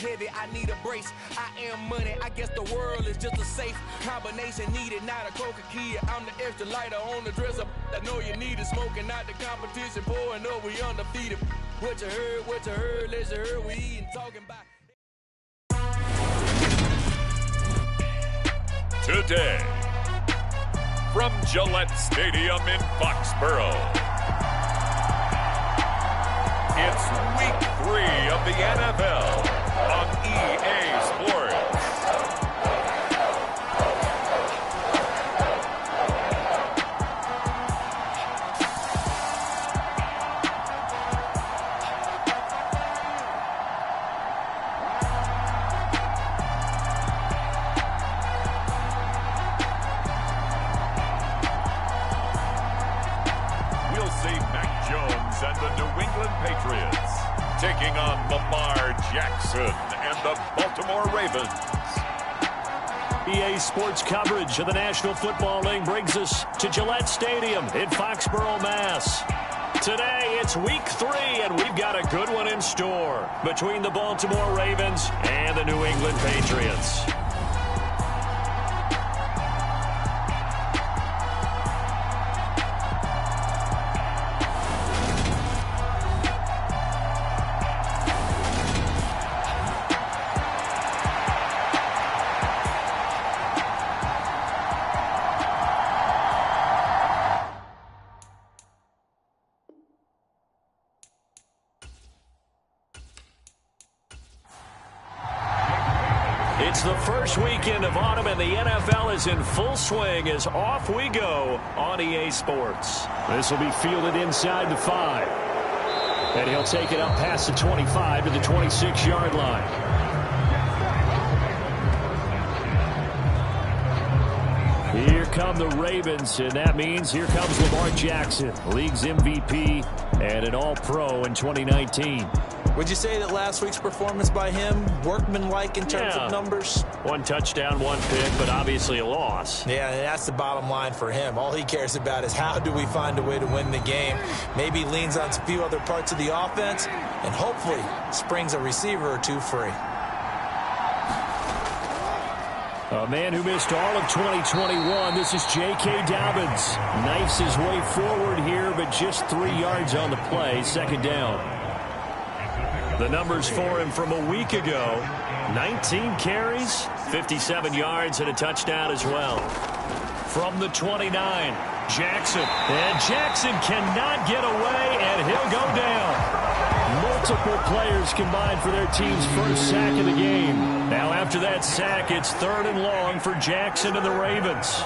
heavy, I need a brace. I am money, I guess the world is just a safe combination needed, not a coca key. I'm the extra lighter on the dresser. I know you need it, smoking out the competition, pouring up, we undefeated. What you heard, let's hear we eating, talking about. Today, from Gillette Stadium in Foxborough, it's Week 3 of the NFL on EA Sports. And the New England Patriots taking on Lamar Jackson and the Baltimore Ravens. EA Sports coverage of the National Football League brings us to Gillette Stadium in Foxborough, Mass. Today, it's Week 3, and we've got a good one in store between the Baltimore Ravens and the New England Patriots. It's the first weekend of autumn, and the NFL is in full swing as off we go on EA Sports. This will be fielded inside the 5. And he'll take it up past the 25 to the 26-yard line. Here come the Ravens, and that means here comes Lamar Jackson, league's MVP and an All-Pro in 2019. Would you say that last week's performance by him, workmanlike in terms of numbers? 1 touchdown, 1 pick, but obviously a loss. Yeah, and that's the bottom line for him. All he cares about is how do we find a way to win the game. Maybe he leans on a few other parts of the offense and hopefully springs a receiver or two free. A man who missed all of 2021, this is J.K. Dobbins. Knifes his way forward here, but just 3 yards on the play, 2nd down. The numbers for him from a week ago, 19 carries, 57 yards, and a touchdown as well. From the 29, Jackson. And Jackson cannot get away, and he'll go down. Multiple players combined for their team's first sack of the game. Now after that sack, it's 3rd and long for Jackson and the Ravens.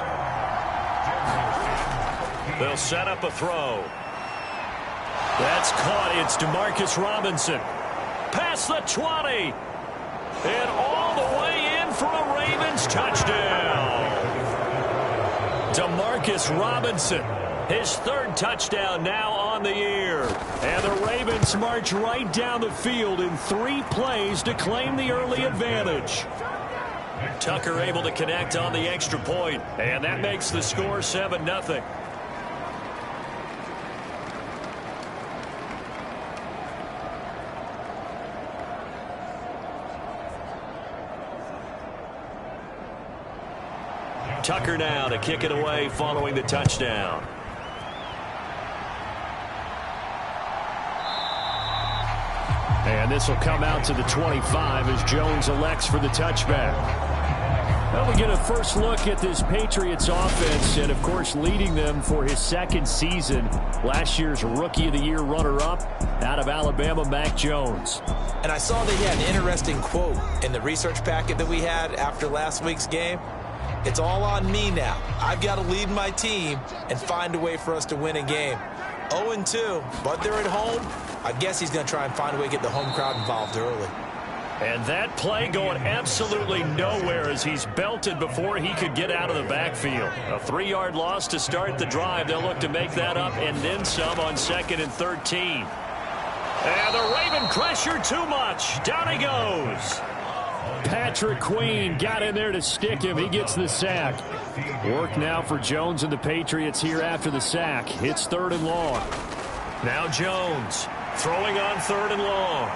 They'll set up a throw. That's caught. It's Demarcus Robinson. Past the 20. And all the way in for a Ravens touchdown. Demarcus Robinson, his 3rd touchdown now on the year. And the Ravens march right down the field in 3 plays to claim the early advantage. Tucker able to connect on the extra point, and that makes the score 7-0. Tucker now to kick it away following the touchdown. And this will come out to the 25 as Jones elects for the touchback. Well, we get a first look at this Patriots offense and, of course, leading them for his 2nd season. Last year's Rookie of the Year runner-up out of Alabama, Mac Jones. And I saw that he had an interesting quote in the research packet that we had after last week's game. It's all on me now. I've got to lead my team and find a way for us to win a game. 0-2, but they're at home. I guess he's going to try and find a way to get the home crowd involved early. And that play going absolutely nowhere as he's belted before he could get out of the backfield. A 3-yard loss to start the drive. They'll look to make that up and then some on 2nd and 13. And the Raven pressure too much. Down he goes. Patrick Queen got in there to stick him. He gets the sack. Work now for Jones and the Patriots here after the sack. It's 3rd and long. Now Jones throwing on 3rd and long.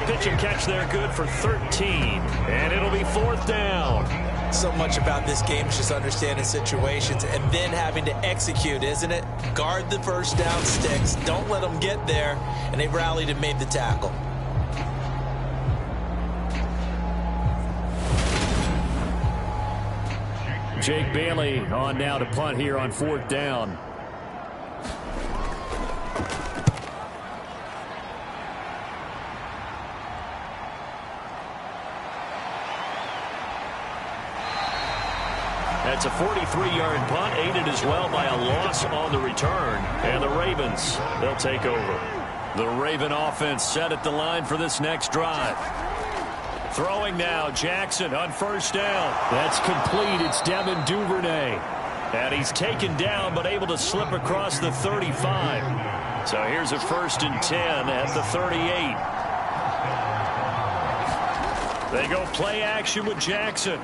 pitch and catch there, good for 13. And it'll be 4th down. So much about this game is just understanding situations and then having to execute, isn't it? Guard the first down sticks. Don't let them get there. And they rallied and made the tackle. Jake Bailey on now to punt here on 4th down. That's a 43-yard punt, aided as well by a loss on the return. And the Ravens, they'll take over. The Raven offense set at the line for this next drive. Throwing now, Jackson on 1st down. That's complete. It's Devin Duvernay. And he's taken down, but able to slip across the 35. So here's a 1st and 10 at the 38. They go play action with Jackson.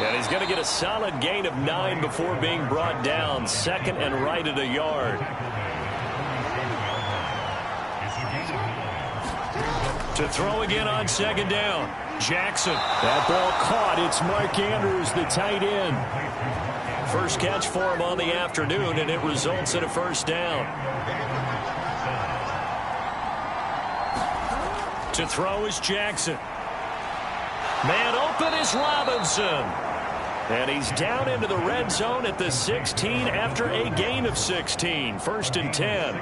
And he's going to get a solid gain of 9 before being brought down. 2nd and right at a yard. To throw again on 2nd down. Jackson. That ball caught. It's Mark Andrews, the tight end. First catch for him on the afternoon, and it results in a 1st down. To throw is Jackson. Man open is Robinson. And he's down into the red zone at the 16 after a gain of 16. 1st and 10.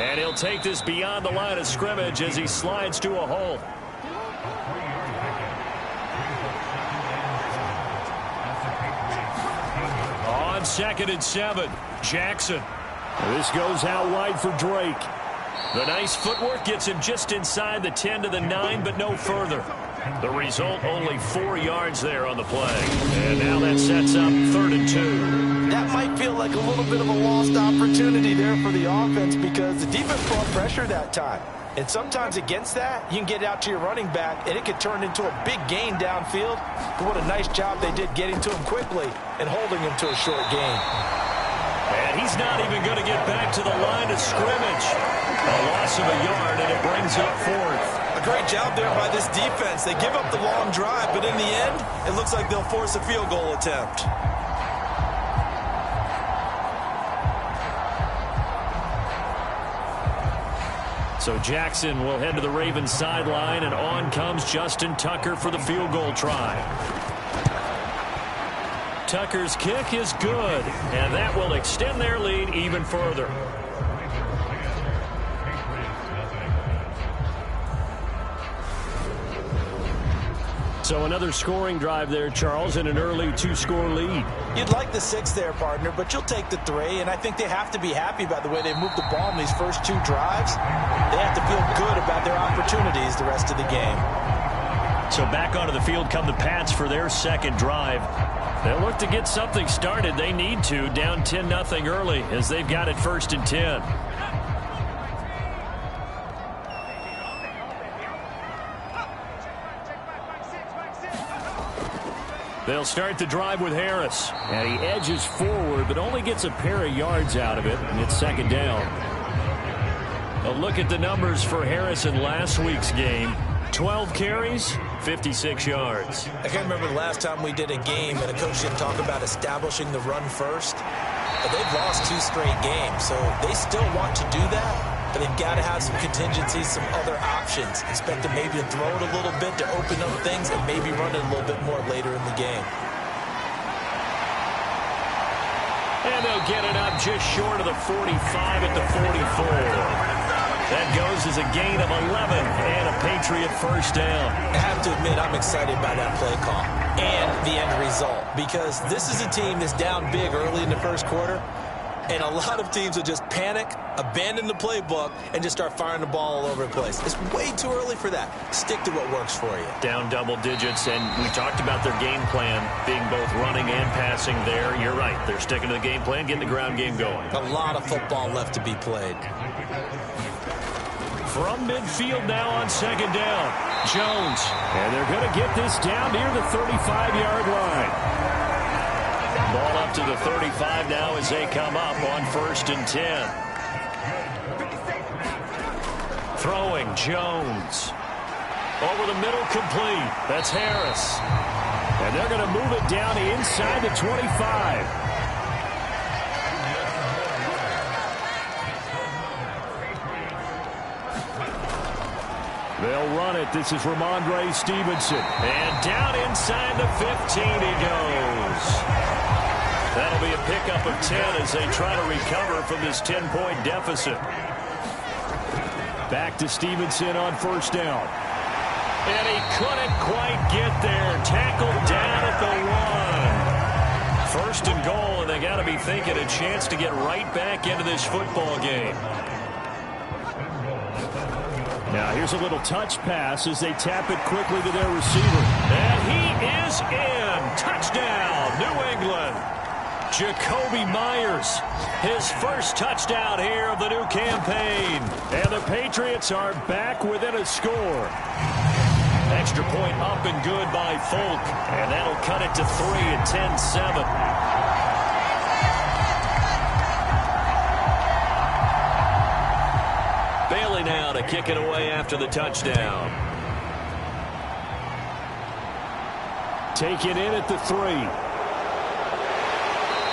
And he'll take this beyond the line of scrimmage as he slides to a hole. On 2nd and 7, Jackson. This goes out wide for Drake. The nice footwork gets him just inside the 10 to the 9, but no further. The result, only 4 yards there on the play. And now that sets up 3rd and 2. That might feel like a little bit of a lost opportunity there for the offense because the defense brought pressure that time. And sometimes against that, you can get out to your running back, and it could turn into a big gain downfield. But what a nice job they did getting to him quickly and holding him to a short gain. And he's not even going to get back to the line of scrimmage. A loss of a yard, and it brings up 4th. A great job there by this defense. They give up the long drive, but in the end, it looks like they'll force a field goal attempt. So Jackson will head to the Ravens sideline, and on comes Justin Tucker for the field goal try. Tucker's kick is good, and that will extend their lead even further. So another scoring drive there, Charles, and an early 2-score lead. You'd like the 6 there, partner, but you'll take the 3, and I think they have to be happy about the way they've moved the ball in these first 2 drives. They have to feel good about their opportunities the rest of the game. So back onto the field come the Pats for their 2nd drive. They'll look to get something started. They need to, down 10-0 early as they've got it 1st and 10. They'll start the drive with Harris. And he edges forward, but only gets a pair of yards out of it, and it's 2nd down. A look at the numbers for Harris in last week's game. 12 carries, 56 yards. I can't remember the last time we did a game and a coach didn't talk about establishing the run first. But they've lost 2 straight games, so they still want to do that. But they've got to have some contingencies, some other options. Expect them maybe to throw it a little bit to open up things and maybe run it a little bit more later in the game. And they'll get it up just short of the 45 at the 44. That goes as a gain of 11 and a Patriot 1st down. I have to admit, I'm excited by that play call and the end result because this is a team that's down big early in the 1st quarter, and a lot of teams will just panic, abandon the playbook, and just start firing the ball all over the place. It's way too early for that. Stick to what works for you. Down double digits, and we talked about their game plan being both running and passing there. You're right. They're sticking to the game plan, getting the ground game going. A lot of football left to be played. From midfield now on second down. Jones. And they're going to get this down near the 35-yard line. Ball up to the 35 now as they come up on 1st and 10. Throwing Jones. Over the middle, complete. That's Harris. And they're going to move it down inside the 25. They'll run it. This is Ramondre Stevenson. And down inside the 15 he goes. That'll be a pickup of 10 as they try to recover from this 10-point deficit. Back to Stevenson on 1st down. And he couldn't quite get there. Tackled down at the 1. 1st and goal, and they got to be thinking a chance to get right back into this football game. Now here's a little touch pass as they tap it quickly to their receiver. And he is in. Touchdown, New England. Jacoby Myers, his first touchdown here of the new campaign. And the Patriots are back within a score. Extra point up and good by Folk. And that'll cut it to 3 at 10-7. Bailey now to kick it away after the touchdown. Taken in at the 3.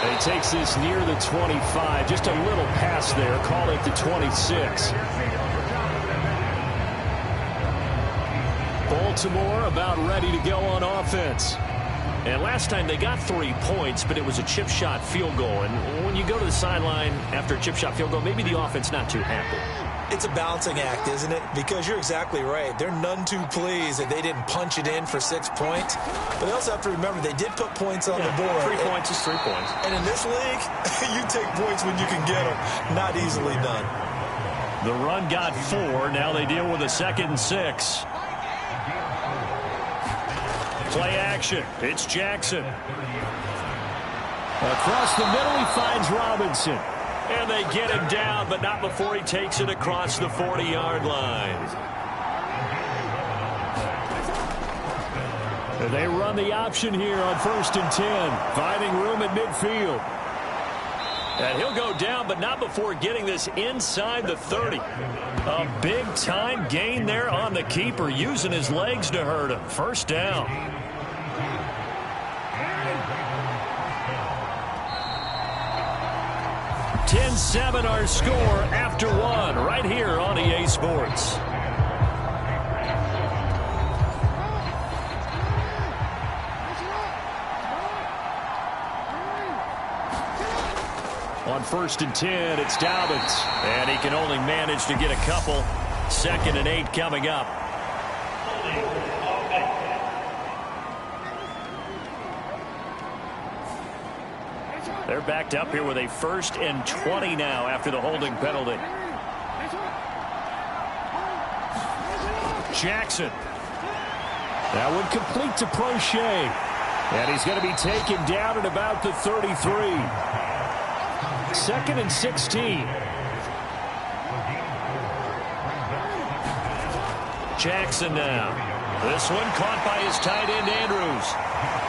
And he takes this near the 25. Just a little pass there. Call it the 26. Baltimore about ready to go on offense. And last time they got 3 points, but it was a chip shot field goal. And when you go to the sideline after a chip shot field goal, maybe the offense not too happy. It's a balancing act, isn't it? Because you're exactly right. They're none too pleased that they didn't punch it in for 6 points. But they also have to remember they did put points on the board. 3 points is 3 points. And in this league, you take points when you can get them. Not easily done. The run got 4. Now they deal with a 2nd and 6. Play action. It's Jackson. Across the middle, he finds Robinson. And they get him down, but not before he takes it across the 40-yard line. And they run the option here on 1st and 10, finding room at midfield. And he'll go down, but not before getting this inside the 30. A big-time gain there on the keeper, using his legs to hurt him. 1st down. 10-7 our score after 1 right here on EA Sports. On 1st and 10, it's Dobbins. And he can only manage to get a couple. 2nd and 8 coming up. They're backed up here with a 1st and 20 now after the holding penalty. Jackson. That one complete to Prochet. And he's going to be taken down at about the 33. 2nd and 16. Jackson now. This one caught by his tight end, Andrews.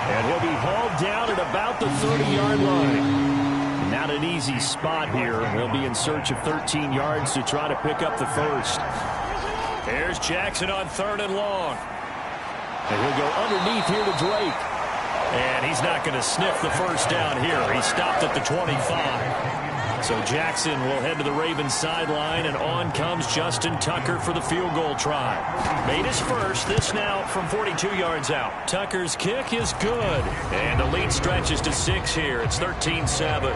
And he'll be hauled down at about the 30-yard line. Not an easy spot here. They'll be in search of 13 yards to try to pick up the 1st. Here's Jackson on 3rd and long. And he'll go underneath here to Drake. And he's not going to sniff the 1st down here. He stopped at the 25. So Jackson will head to the Ravens sideline, and on comes Justin Tucker for the field goal try. Made his first, this now from 42 yards out. Tucker's kick is good, and the lead stretches to 6 here. It's 13-7.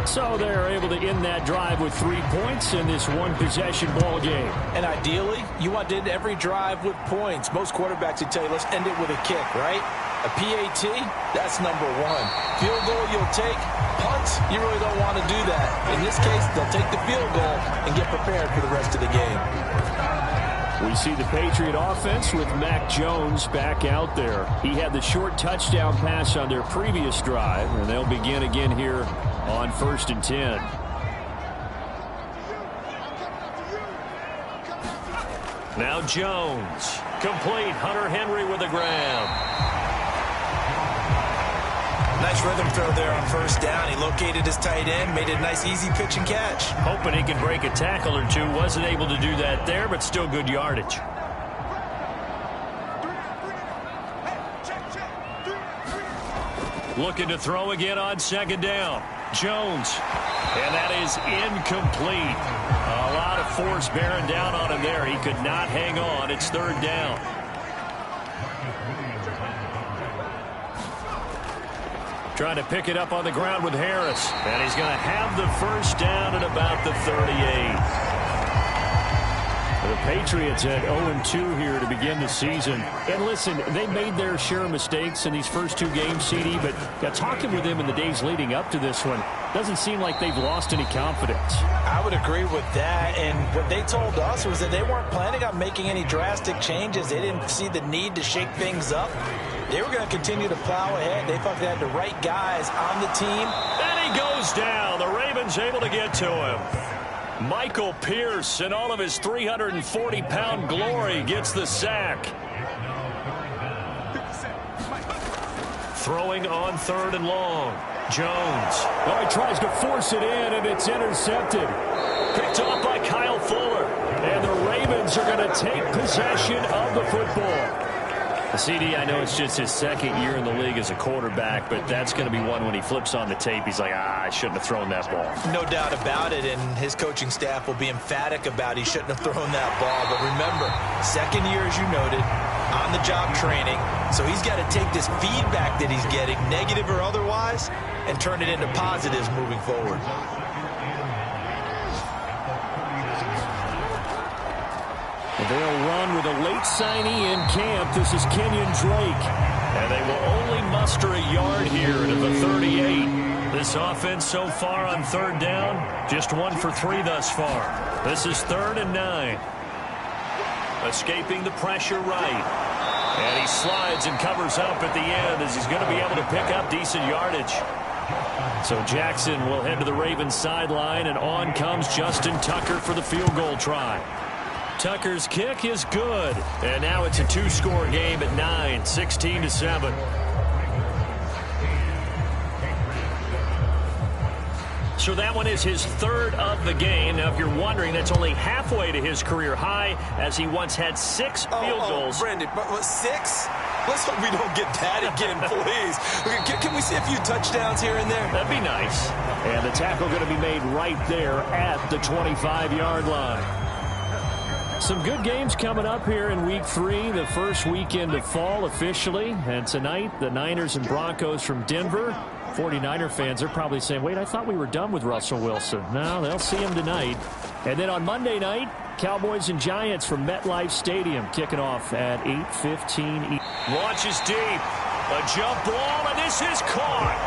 So they're able to end that drive with 3 points in this one-possession ball game. And ideally, you want to end every drive with points. Most quarterbacks would tell you, let's end it with a kick, right? A PAT, that's number 1. Field goal, you'll take. Punts, you really don't want to do that. In this case, they'll take the field goal and get prepared for the rest of the game. We see the Patriot offense with Mac Jones back out there. He had the short touchdown pass on their previous drive, and they'll begin again here on 1st and 10. Now Jones. Complete. Hunter Henry with a grab. Nice rhythm throw there on 1st down. He located his tight end, made it a nice easy pitch and catch. Hoping he could break a tackle or two. Wasn't able to do that there, but still good yardage. Looking to throw again on 2nd down. Jones. And that is incomplete. A lot of force bearing down on him there. He could not hang on. It's 3rd down. Trying to pick it up on the ground with Harris. And he's going to have the 1st down at about the 38. The Patriots at 0-2 here to begin the season. And listen, they made their share of mistakes in these first 2 games, CD, but talking with them in the days leading up to this one, doesn't seem like they've lost any confidence. I would agree with that, and what they told us was that they weren't planning on making any drastic changes. They didn't see the need to shake things up. They were going to continue to plow ahead. They thought they had the right guys on the team. And he goes down. The Ravens able to get to him. Michael Pierce, in all of his 340-pound glory, gets the sack. Throwing on 3rd and long. Jones. Oh, he tries to force it in, and it's intercepted. Picked off by Kyle Fuller. And the Ravens are going to take possession of the football. CD, I know it's just his 2nd year in the league as a quarterback, but that's going to be one when he flips on the tape. He's like, I shouldn't have thrown that ball. No doubt about it, and his coaching staff will be emphatic about he shouldn't have thrown that ball. But remember, 2nd year, as you noted, on-the-job training. So he's got to take this feedback that he's getting, negative or otherwise, and turn it into positives moving forward. They'll run with a late signee in camp. This is Kenyon Drake. And they will only muster a yard here to the 38. This offense so far on 3rd down, just 1 for 3 thus far. This is 3rd and 9. Escaping the pressure right. And he slides and covers up at the end as he's going to be able to pick up decent yardage. So Jackson will head to the Ravens sideline, and on comes Justin Tucker for the field goal try. Tucker's kick is good. And now it's a 2-score game at 9, 16-7. So that one is his 3rd of the game. Now, if you're wondering, that's only halfway to his career high, as he once had 6 field goals. Brandon, but 6? Let's hope we don't get that again, please. Can we see a few touchdowns here and there? That'd be nice. And the tackle going to be made right there at the 25-yard line. Some good games coming up here in Week 3, the first weekend of fall officially. And tonight, the Niners and Broncos from Denver. 49er fans are probably saying, wait, I thought we were done with Russell Wilson. No, they'll see him tonight. And then on Monday night, Cowboys and Giants from MetLife Stadium kicking off at 8:15. Launches deep. A jump ball, and this is caught.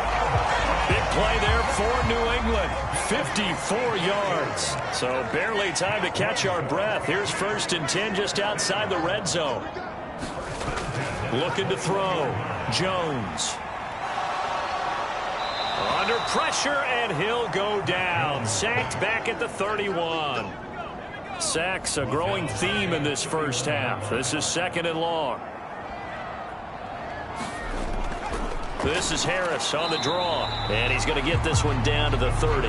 Big play there for New England. 54 yards. So barely time to catch our breath. Here's 1st and 10 just outside the red zone. Looking to throw. Jones. Under pressure, and he'll go down. Sacked back at the 31. Sacks a growing theme in this first half. This is 2nd and long. This is Harris on the draw, and he's going to get this one down to the 30.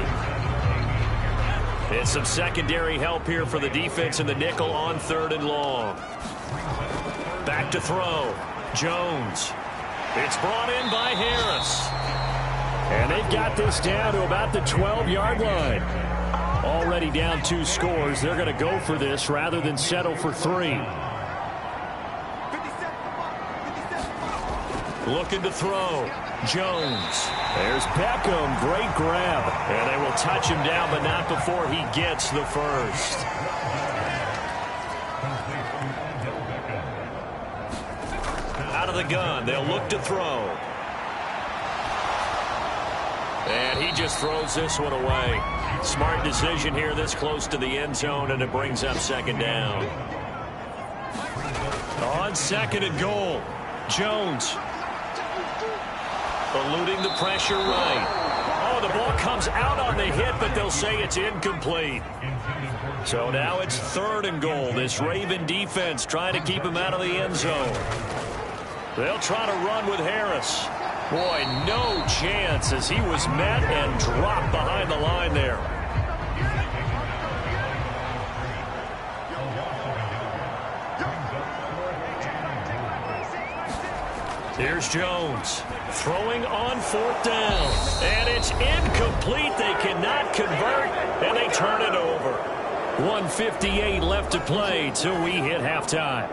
It's some secondary help here for the defense in the nickel on 3rd and long. Back to throw. Jones. It's brought in by Harris. And they've got this down to about the 12-yard line. Already down 2 scores. They're going to go for this rather than settle for 3. Looking to throw. Jones. There's Beckham. Great grab. And they will touch him down, but not before he gets the first. Out of the gun. They'll look to throw. And he just throws this one away. Smart decision here this close to the end zone, and it brings up 2nd down. On 2nd and goal, Jones. Eluding the pressure right. Oh, the ball comes out on the hit, but they'll say it's incomplete. So now it's 3rd and goal. This Raven defense trying to keep him out of the end zone. They'll try to run with Harris. Boy, no chance as he was met and dropped behind the line there. Here's Jones throwing on 4th down. And it's incomplete. They cannot convert, and they turn it over. 1:58 left to play till we hit halftime.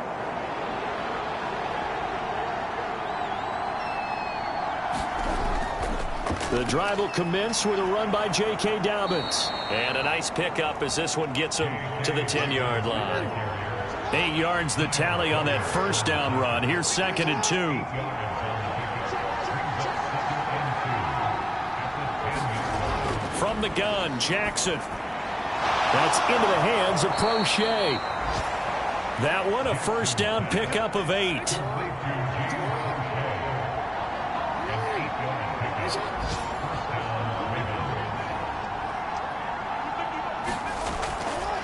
The drive will commence with a run by J.K. Dobbins. And a nice pickup as this one gets him to the 10-yard line. 8 yards the tally on that 1st down run. Here's 2nd and 2. From the gun, Jackson. That's into the hands of Prochet. That one a 1st down pickup of 8.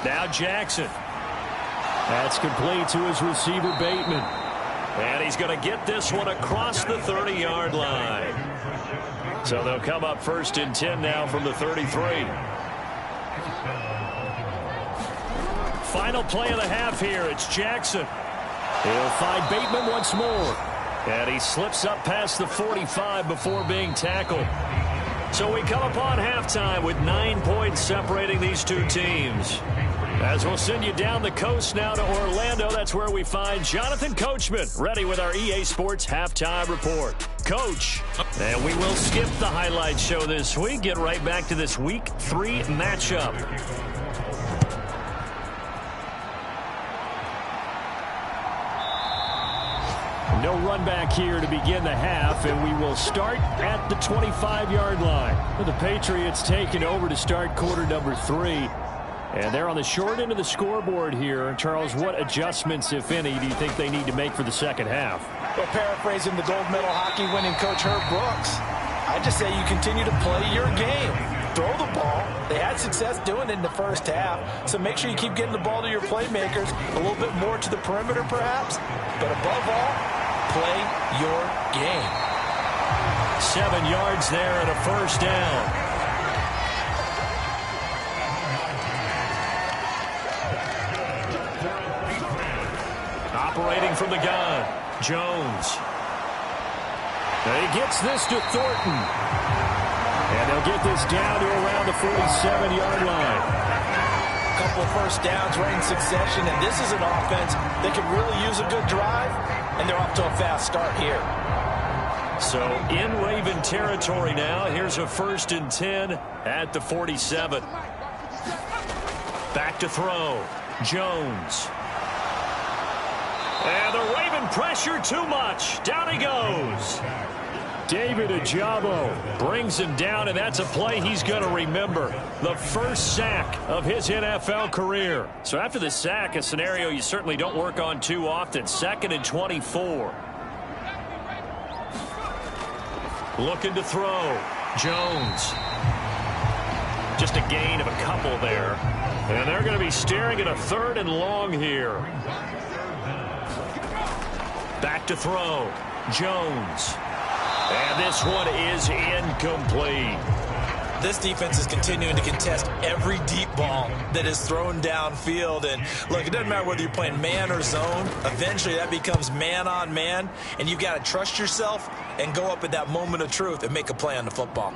Now Jackson. That's complete to his receiver, Bateman. And he's going to get this one across the 30-yard line. So they'll come up 1st and 10 now from the 33. Final play of the half here. It's Jackson. He'll find Bateman once more. And he slips up past the 45 before being tackled. So we come upon halftime with 9 points separating these two teams. As we'll send you down the coast now to Orlando, that's where we find Jonathan Coachman ready with our EA Sports Halftime Report. Coach, and we will skip the highlight show this week. Get right back to this Week 3 matchup. No run back here to begin the half, and we will start at the 25-yard line. The Patriots taking over to start quarter number 3. And they're on the short end of the scoreboard here. Charles, what adjustments, if any, do you think they need to make for the second half? Well, paraphrasing the gold medal hockey winning coach Herb Brooks, I just say you continue to play your game. Throw the ball. They had success doing it in the first half, so make sure you keep getting the ball to your playmakers, a little bit more to the perimeter perhaps, but above all, play your game. 7 yards there and a 1st down. Operating from the gun, Jones. And he gets this to Thornton. And they'll get this down to around the 47-yard line. A couple of 1st downs right in succession, and this is an offense that could really use a good drive, and they're off to a fast start here. So in Raven territory now, here's a 1st and 10 at the 47. Back to throw, Jones. And the Raven pressure too much. Down he goes. David Ajabo brings him down, and that's a play he's going to remember. The 1st sack of his NFL career. So after the sack, a scenario you certainly don't work on too often. 2nd and 24. Looking to throw. Jones. Just a gain of a couple there. And they're going to be staring at a 3rd and long here. Back to throw. Jones. And this one is incomplete. This defense is continuing to contest every deep ball that is thrown downfield. And look, it doesn't matter whether you're playing man or zone. Eventually that becomes man on man. And you've got to trust yourself and go up at that moment of truth and make a play on the football.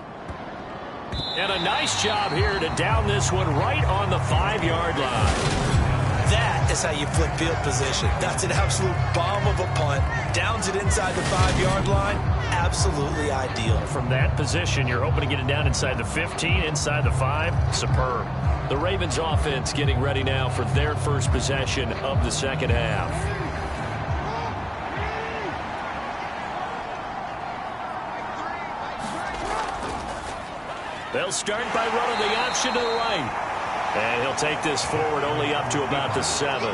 And a nice job here to down this one right on the 5-yard line. That is how you flip field position. That's an absolute bomb of a punt. Downs it inside the 5-yard line. Absolutely ideal. From that position, you're hoping to get it down inside the 15, inside the 5. Superb. The Ravens offense getting ready now for their first possession of the second half. They'll start by running the option to the right. And he'll take this forward only up to about the 7.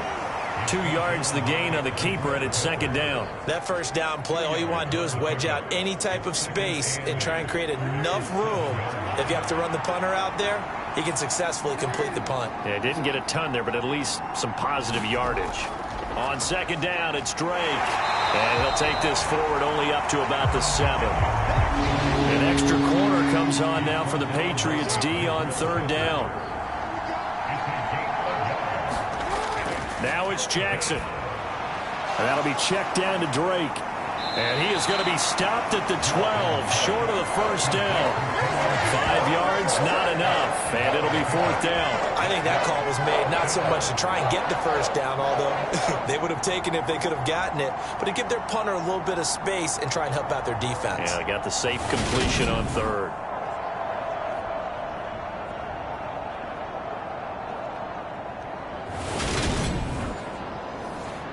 2 yards the gain on the keeper, and it's second down. That first down play, all you want to do is wedge out any type of space and try and create enough room. If you have to run the punter out there, he can successfully complete the punt. Yeah, didn't get a ton there, but at least some positive yardage. On second down, it's Drake. And he'll take this forward only up to about the 7. An extra corner comes on now for the Patriots D on third down. Now it's Jackson. And that'll be checked down to Drake. And he is going to be stopped at the 12, short of the first down. 5 yards, not enough, and it'll be fourth down. I think that call was made not so much to try and get the first down, although they would have taken it if they could have gotten it, but to give their punter a little bit of space and try and help out their defense. Yeah, they got the safe completion on third.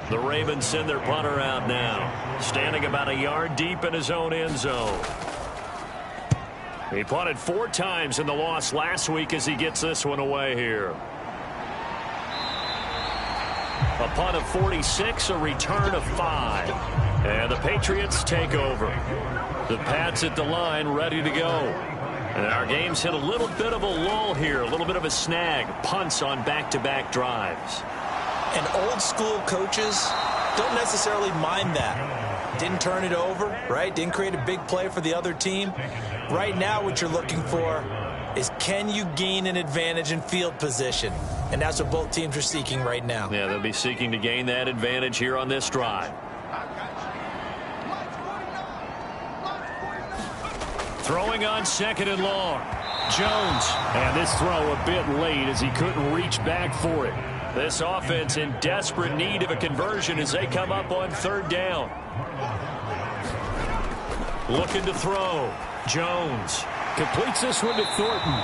The Ravens send their punter out now, standing about a yard deep in his own end zone. He punted 4 times in the loss last week as he gets this one away here. A punt of 46, a return of 5. And the Patriots take over. The Pats at the line ready to go. And our game's hit a little bit of a lull here, a little bit of a snag. Punts on back-to-back drives. And old school coaches don't necessarily mind that. Didn't turn it over, right? Didn't create a big play for the other team. Right now what you're looking for is, can you gain an advantage in field position? And that's what both teams are seeking right now. Yeah, they'll be seeking to gain that advantage here on this drive. Throwing on second and long. Jones. And this throw a bit late as he couldn't reach back for it. This offense in desperate need of a conversion as they come up on third down. Looking to throw. Jones completes this one to Thornton.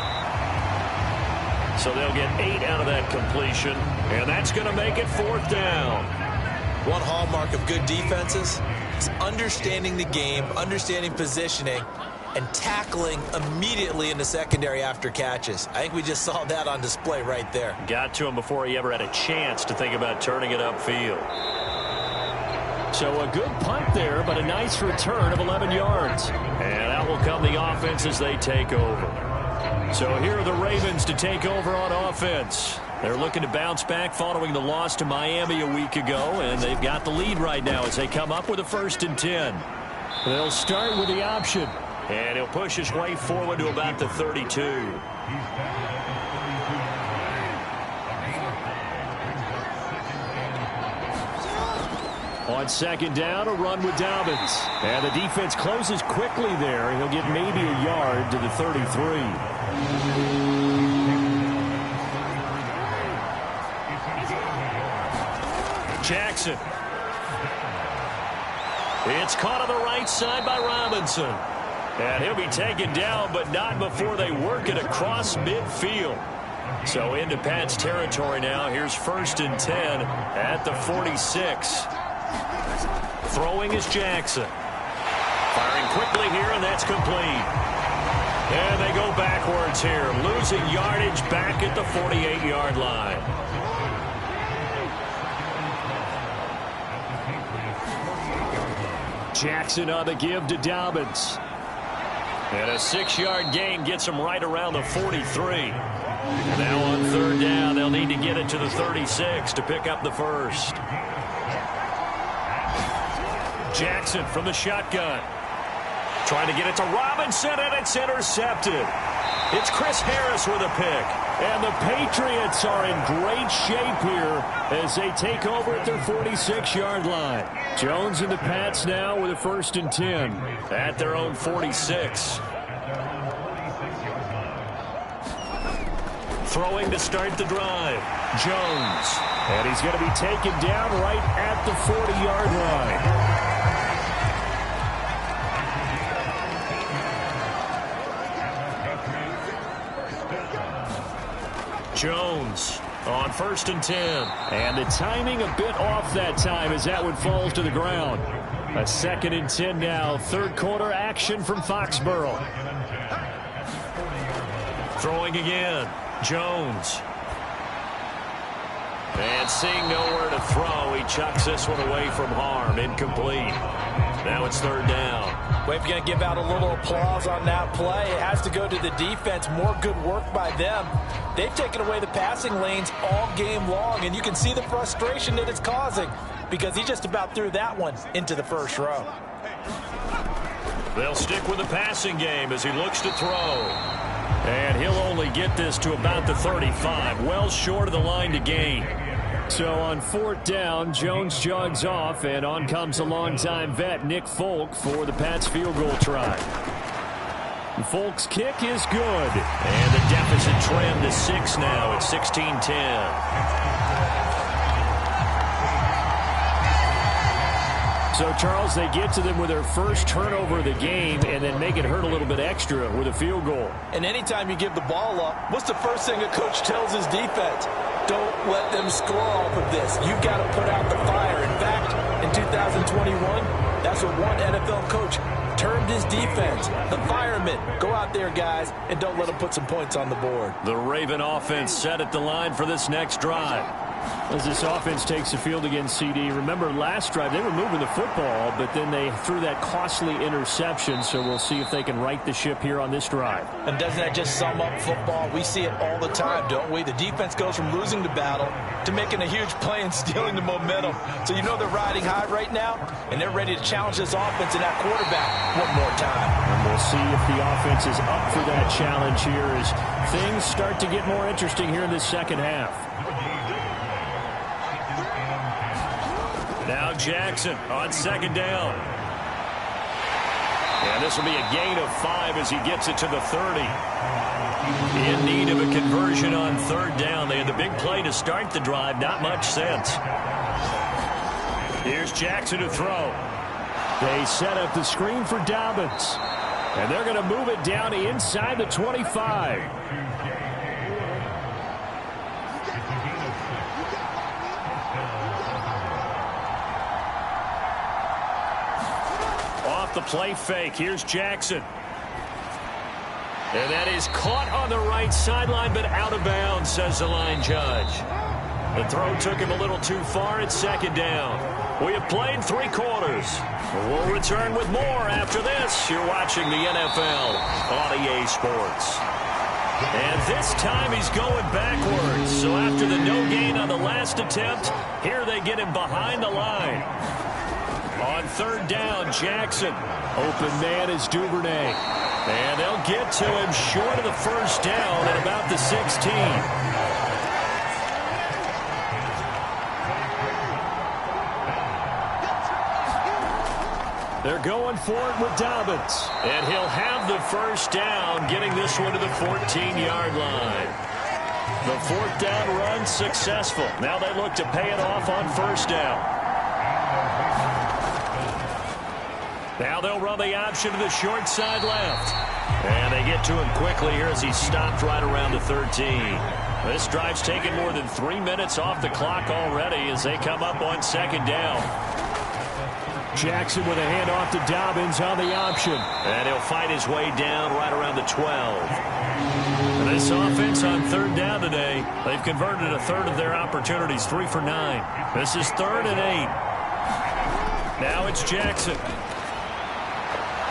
So they'll get 8 out of that completion, and that's going to make it fourth down. One hallmark of good defenses is understanding the game, understanding positioning, and tackling immediately in the secondary after catches. I think we just saw that on display right there. Got to him before he ever had a chance to think about turning it upfield. So a good punt there, but a nice return of 11 yards. And out will come the offense as they take over. So here are the Ravens to take over on offense. They're looking to bounce back following the loss to Miami a week ago, and they've got the lead right now as they come up with a 1st and 10. They'll start with the option. And he'll push his way forward to about the 32. On second down, a run with Dobbins. And the defense closes quickly there. He'll get maybe a yard to the 33. Jackson. It's caught on the right side by Robinson. And he'll be taken down, but not before they work it across midfield. So into Pat's territory now. Here's 1st and 10 at the 46. Throwing is Jackson. Firing quickly here, and that's complete. And they go backwards here, losing yardage back at the 48-yard line. Jackson on the give to Dobbins. And a 6-yard gain gets him right around the 43. Now on third down, they'll need to get it to the 36 to pick up the first. Jackson from the shotgun. Trying to get it to Robinson, and it's intercepted. It's Chris Harris with a pick. And the Patriots are in great shape here as they take over at their 46-yard line. Jones and the Pats now with a 1st and 10 at their own 46. Throwing to start the drive. Jones. And he's going to be taken down right at the 40-yard line. Jones on 1st and 10. And the timing a bit off that time as that one falls to the ground. A 2nd and 10 now. Third quarter action from Foxborough. Throwing again. Jones. And And seeing nowhere to throw, he chucks this one away from harm. Incomplete. Now it's third down. Well, if you're going to give out a little applause on that play, it has to go to the defense. More good work by them. They've taken away the passing lanes all game long, and you can see the frustration that it's causing because he just about threw that one into the first row. They'll stick with the passing game as he looks to throw. And he'll only get this to about the 35, well short of the line to gain. So on fourth down, Jones jogs off, and on comes a longtime vet, Nick Folk, for the Pats field goal try. And Folk's kick is good. And the deficit trimmed to 6 now at 16-10. So, Charles, they get to them with their first turnover of the game and then make it hurt a little bit extra with a field goal. And anytime you give the ball up, what's the first thing a coach tells his defense? Don't let them score off of this. You've got to put out the fire. In fact, in 2021, that's what one NFL coach termed his defense. The firemen. Go out there, guys, and don't let them put some points on the board. The Raven offense set at the line for this next drive. As this offense takes the field against CD, remember last drive they were moving the football, but then they threw that costly interception, so we'll see if they can right the ship here on this drive. And doesn't that just sum up football? We see it all the time, don't we? The defense goes from losing the battle to making a huge play and stealing the momentum. So you know they're riding high right now, and they're ready to challenge this offense and that quarterback one more time. And we'll see if the offense is up for that challenge here as things start to get more interesting here in this second half. Now Jackson on second down. And this will be a gain of 5 as he gets it to the 30. In need of a conversion on third down. They had the big play to start the drive. Not much sense. Here's Jackson to throw. They set up the screen for Dobbins. And they're going to move it down inside the 25. The play fake. Here's Jackson. And that is caught on the right sideline, but out of bounds, says the line judge. The throw took him a little too far at second down. We have played 3 quarters. We'll return with more after this. You're watching the NFL on EA Sports. And this time he's going backwards. So after the no gain on the last attempt, here they get him behind the line. On third down, Jackson. Open man is Duvernay. And they'll get to him short of the first down at about the 16. They're going for it with Dobbins. And he'll have the first down, getting this one to the 14-yard line. The fourth down run successful. Now they look to pay it off on first down. Now they'll run the option to the short side left. And they get to him quickly here as he stopped right around the 13. This drive's taken more than 3 minutes off the clock already as they come up on second down. Jackson with a handoff to Dobbins on the option. And he'll fight his way down right around the 12. And this offense on third down today, they've converted a third of their opportunities, 3 for 9. This is 3rd and 8. Now it's Jackson.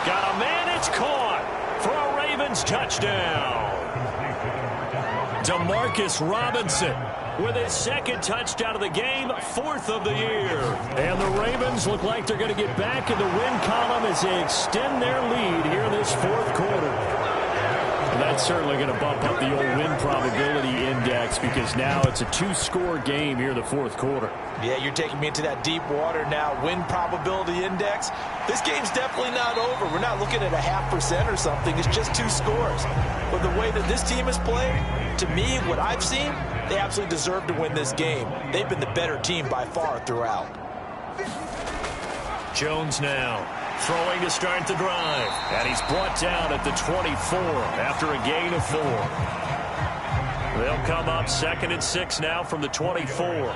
Got a man, it's caught for a Ravens touchdown. DeMarcus Robinson with his 2nd touchdown of the game, 4th of the year. And the Ravens look like they're going to get back in the win column as they extend their lead here in this 4th quarter. And that's certainly going to bump up the old win probability index because now it's a 2-score game here in the 4th quarter. Yeah, you're taking me into that deep water now. Win probability index. This game's definitely not over. We're not looking at a 0.5% or something. It's just 2 scores. But the way that this team is playing, to me, what I've seen, they absolutely deserve to win this game. They've been the better team by far throughout. Jones now throwing to start the drive. And he's brought down at the 24 after a gain of 4. They'll come up 2nd and 6 now from the 24.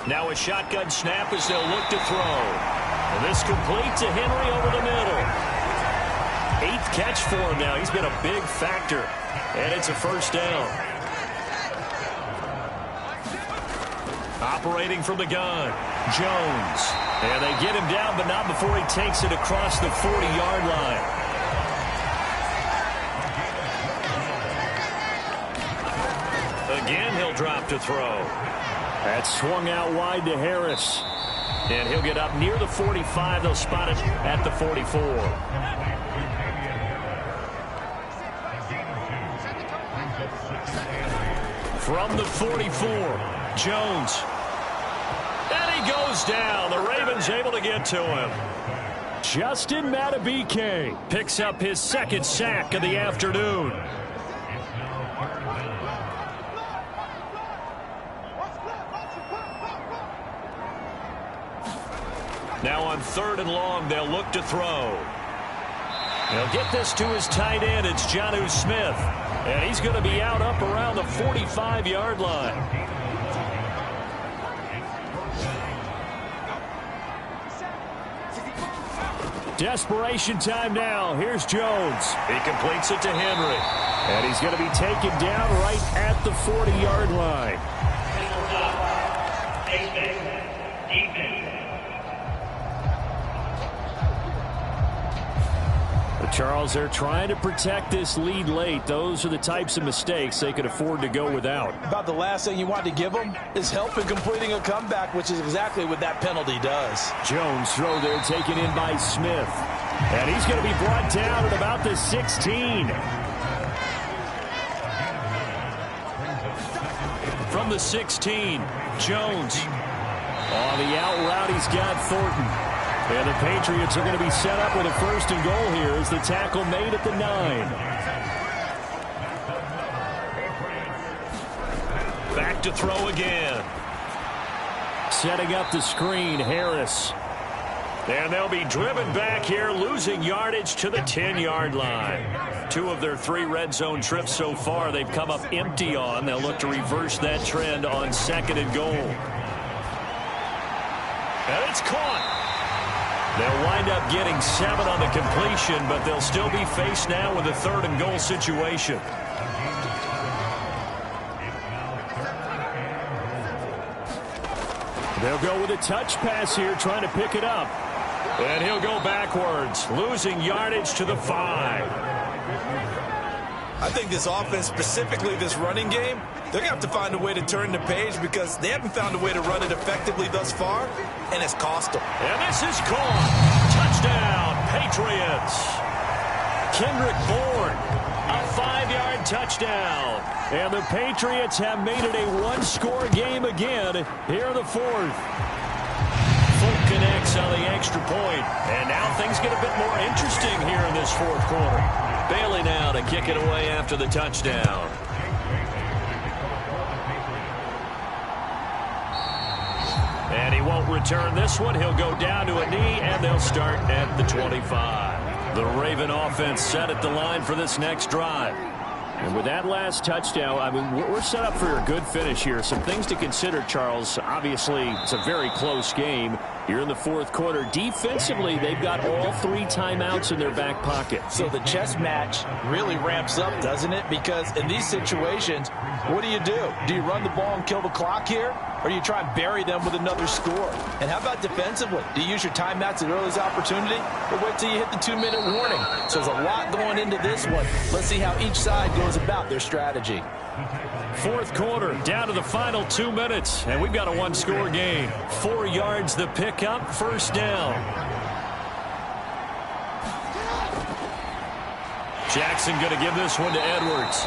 Now a shotgun snap as they'll look to throw. And this complete to Henry over the middle. 8th 4th catch for him now. He's been a big factor, and it's a first down. Operating from the gun, Jones. And they get him down, but not before he takes it across the 40-yard line. Again, he'll drop to throw. That's swung out wide to Harris. And he'll get up near the 45. They'll spot it at the 44. From the 44, Jones. And he goes down. The Ravens able to get to him. Justin Madubuike picks up his 2nd sack of the afternoon. Now on 3rd and long, they'll look to throw. He'll get this to his tight end. It's Jonnu Smith. And he's going to be out up around the 45-yard line. Desperation time now. Here's Jones. He completes it to Henry. And he's going to be taken down right at the 40-yard line. Charles, they're trying to protect this lead late. Those are the types of mistakes they could afford to go without. About the last thing you want to give them is help in completing a comeback, which is exactly what that penalty does. Jones throw there taken in by Smith. And he's going to be brought down at about the 16. From the 16, Jones. On the out route, he's got Thornton. And the Patriots are going to be set up with a 1st and goal here as the tackle made at the 9. Back to throw again. Setting up the screen, Harris. And they'll be driven back here, losing yardage to the 10-yard line. 2 of their 3 red zone trips so far they've come up empty on. They'll look to reverse that trend on 2nd and goal. And it's caught. They'll wind up getting 7 on the completion, but they'll still be faced now with a 3rd and goal situation. They'll go with a touch pass here, trying to pick it up. And he'll go backwards, losing yardage to the 5. I think this offense, specifically this running game, they're going to have to find a way to turn the page because they haven't found a way to run it effectively thus far, and it's cost them. And this is caught. Touchdown, Patriots. Kendrick Bourne, a 5-yard touchdown. And the Patriots have made it a 1-score game again here in the 4th. Folk connects on the extra point. And now things get a bit more interesting here in this 4th quarter. Bailey now to kick it away after the touchdown. And he won't return this one. He'll go down to a knee, and they'll start at the 25. The Raven offense set at the line for this next drive. And with that last touchdown, I mean, we're set up for a good finish here. Some things to consider, Charles. Obviously, it's a very close game. You're in the 4th quarter. Defensively, they've got all 3 timeouts in their back pocket. So the chess match really ramps up, doesn't it? Because in these situations, what do? Do you run the ball and kill the clock here? Or do you try and bury them with another score? And how about defensively? Do you use your timeouts at earliest opportunity? Or wait till you hit the 2-minute warning? So there's a lot going into this one. Let's see how each side goes about their strategy. 4th quarter, down to the final 2 minutes. And we've got a 1-score game. 4 yards the pickup, 1st down. Jackson going to give this one to Edwards.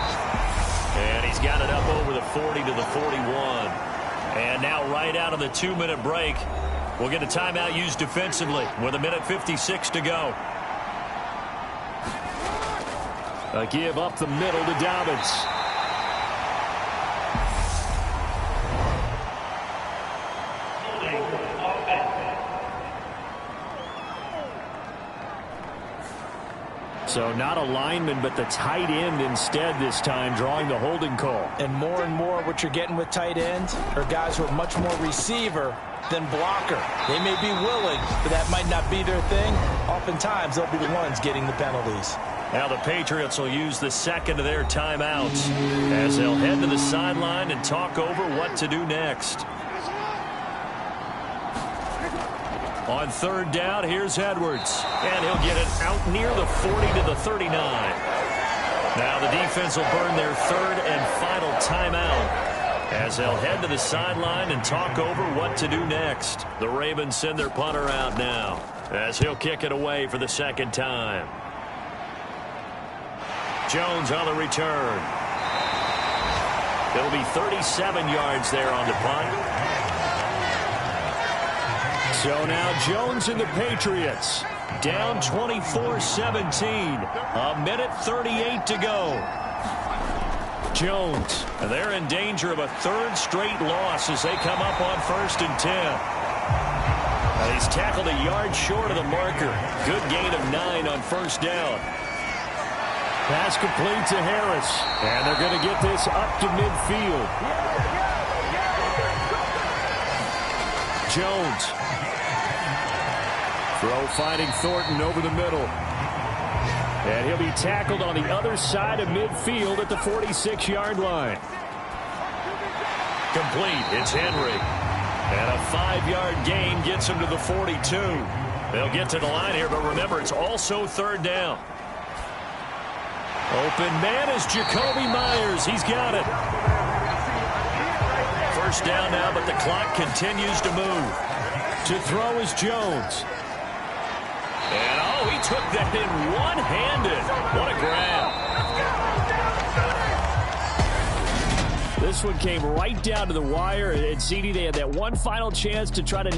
And he's got it up over the 40 to the 41. And now right out of the 2-minute break, we'll get a timeout used defensively with 1:56 to go. A give up the middle to Dobbins. So not a lineman, but the tight end instead this time, drawing the holding call. And more what you're getting with tight ends are guys who are much more receiver than blocker. They may be willing, but that might not be their thing. Oftentimes, they'll be the ones getting the penalties. Now the Patriots will use the second of their timeouts as they'll head to the sideline and talk over what to do next. On third down, here's Edwards. And he'll get it out near the 40 to the 39. Now the defense will burn their third and final timeout as they'll head to the sideline and talk over what to do next. The Ravens send their punter out now as he'll kick it away for the second time. Jones on the return. It'll be 37 yards there on the punt. So now Jones and the Patriots down 24-17. A minute 38 to go. Jones, and they're in danger of a third straight loss as they come up on 1st and 10. And he's tackled a yard short of the marker. Good gain of 9 on 1st down. Pass complete to Harris. And they're going to get this up to midfield. Jones. Throw finding Thornton over the middle. And he'll be tackled on the other side of midfield at the 46-yard line. Complete. It's Henry. And a 5-yard gain gets him to the 42. They'll get to the line here, but remember, it's also 3rd down. Open man is Jacoby Myers. He's got it. 1st down now, but the clock continues to move. To throw is Jones. And, oh, he took that in one-handed. What a grab. This one came right down to the wire. And, CD, they had that one final chance to try to